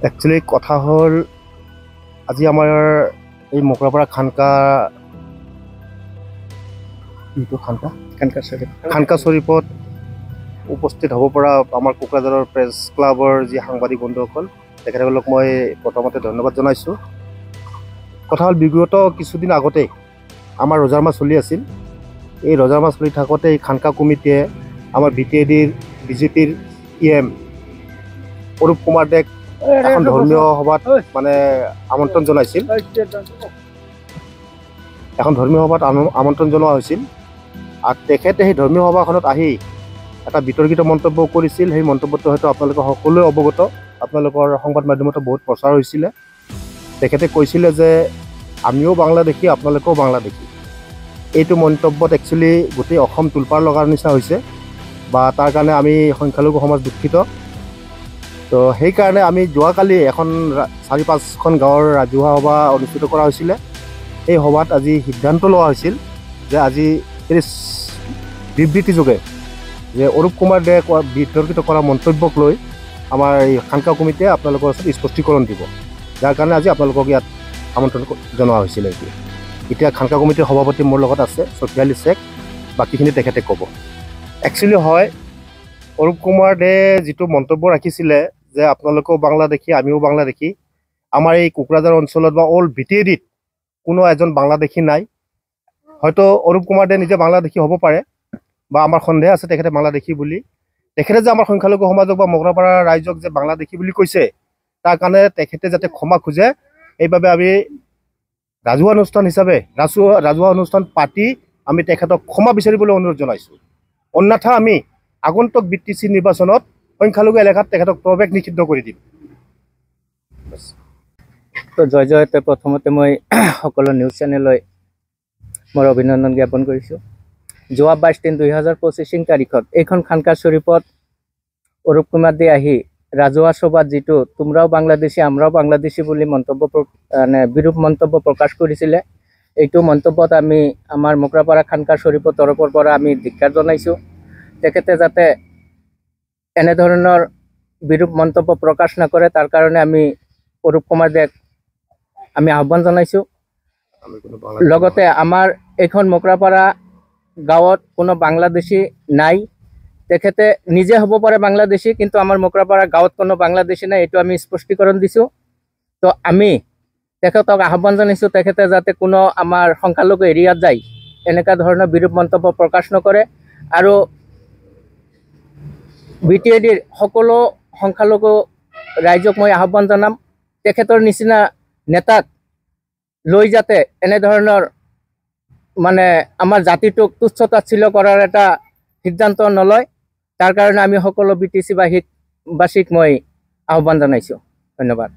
Actually কথা হ'ল আজি আমাৰ এই মকৰাপাৰা খানকা শ্বৰীফত উপস্থিত হ'ব পৰা আমাৰ কোকৰাঝাৰৰ প্ৰেছ ক্লাবৰ যি সাংবাদিক বন্ধুসকল তেখেতসকলক মই প্ৰথমতে ধন্যবাদ জনাইছোঁ। কথা হ'ল বিগত কিছুদিন আগতে আমাৰ ৰজাৰ মাছ চলি আছিল। এই ৰজাৰ মাছ চলি থাকোঁতে এই খানকা কমিটিয়ে আমাৰ BTADৰ বিজেপিৰ EM অৰূপ কুমাৰ দেক এখন ধৰ্মীয় সভাত মানে আমন্ত্ৰণ জনাইছিল। এখন ধৰ্মীয় সভাত আমন্ত্ৰণ জনোৱা হৈছিল আৰু তেখেতে সেই ধৰ্মীয় সভাখনত আহি এটা বিতৰ্কিত মন্তব্য কৰিছিল। সেই মন্তব্যটো হয়তো আপোনালোকে সকলোৱে অৱগত, আপোনালোকৰ সংবাদ মাধ্যমতো বহুত প্ৰচাৰ হৈছিলে। তেখেতে কৈছিলে যে আমিও বাংলাদেশী, আপোনালোকেও বাংলাদেশী। এইটো মন্তব্যত একচুৱেলি গোটেই অসম তোলপাৰ লগাৰ নিচিনা হৈছে বা তাৰ কাৰণে আমি সংখ্যালঘু সমাজ দুখিত। তো সেইকাৰণে আমি যোৱাকালি এখন 4-5খন গাঁৱৰ ৰাজহুৱা সভা অনুষ্ঠিত কৰা হৈছিলে। এই সভাত আজি সিদ্ধান্ত লোৱা হৈছিল যে আজি এই বিবৃতিযোগে যে অৰূপ কুমাৰ দে বিতৰ্কিত কৰা মন্তব্যক লৈ আমাৰ এই খানকা কমিটিয়ে আপোনালোকৰ ওচৰত স্পষ্টীকৰণ দিব, যাৰ কাৰণে আজি আপোনালোকক ইয়াত আমন্ত্ৰণ জনোৱা হৈছিলে। এতিয়া খানকা কমিটিৰ সভাপতি মোৰ লগত আছে ছফিয়া আলী শ্বেখ, বাকীখিনি তেখেতে ক'ব। একচুৱেলি হয়, অৰূপ কুমাৰ দে যিটো মন্তব্য ৰাখিছিলে যে আপোনালোকেও বাংলাদেশী, আমিও বাংলাদেশী, আমাৰ এই কোকৰাঝাৰ অঞ্চলত বা অল BTADত কোনো এজন বাংলাদেশী নাই। হয়তো অৰূপ কুমাৰ দে নিজে বাংলাদেশী হ'ব পাৰে বা আমাৰ সন্দেহ আছে তেখেতে বাংলাদেশী বুলি। তেখেতে যে আমাৰ সংখ্যালঘু সমাজক বা মকৰাপাৰা ৰাইজক যে বাংলাদেশী বুলি কৈছে, তাৰ কাৰণে তেখেতে যাতে ক্ষমা খোজে, এইবাবে আমি ৰাজহুৱা অনুষ্ঠান হিচাপে ৰাজহুৱা অনুষ্ঠান পাতি আমি তেখেতক ক্ষমা বিচাৰিবলৈ অনুৰোধ জনাইছোঁ। অন্যথা আমি আগন্তুক BTC নিৰ্বাচনত সংখ্যালঘু এলেকাত তেখেতক প্ৰৱেশ নিষিদ্ধ কৰি দিম। তো জয়তে প্ৰথমতে মই সকলো নিউজ চেনেললৈ মোৰ অভিনন্দন জ্ঞাপন কৰিছোঁ। যোৱা 22/3/2025 তাৰিখত এইখন খানকা শ্বৰীফত অৰূপ কুমাৰ দে আহি ৰাজহুৱা সভাত যিটো তোমৰাও বাংলাদেশী আমৰাও বাংলাদেশী বুলি বিৰূপ মন্তব্য প্ৰকাশ কৰিছিলে, এইটো মন্তব্যত আমি আমাৰ মকৰাপাৰা খানকা শ্বৰীফৰ তৰফৰ পৰা আমি ধিক্কাৰ জনাইছোঁ। তেখেতে যাতে এনেধৰণৰ বিৰূপ মন্তব্য প্ৰকাশ নকৰে, তাৰ কাৰণে আমি অৰূপ কুমাৰ দেক আমি আহ্বান জনাইছোঁ। লগতে আমাৰ এইখন মকৰাপাৰা গাঁৱত কোনো বাংলাদেশী নাই। তেখেতে নিজে হ'ব পাৰে বাংলাদেশী, কিন্তু আমাৰ মকৰাপাৰা গাঁৱত কোনো বাংলাদেশী নাই, এইটো আমি স্পষ্টীকৰণ দিছোঁ। তো আমি তেখেতক আহ্বান জনাইছোঁ তেখেতে যাতে কোনো আমাৰ সংখ্যালঘু এৰিয়াত যায় এনেকুৱা ধৰণৰ বিৰূপ মন্তব্য প্ৰকাশ নকৰে। আৰু BTADৰ সকলো সংখ্যালঘু ৰাইজক মই আহ্বান জনাম, তেখেতৰ নিচিনা নেতাক লৈ যাতে এনেধৰণৰ আমাৰ জাতিটোক তুচ্ছ তাচ্ছিল্য কৰাৰ এটা সিদ্ধান্ত নলয়, তাৰ কাৰণে আমি সকলো BTC বাসীক মই আহ্বান জনাইছোঁ। ধন্যবাদ।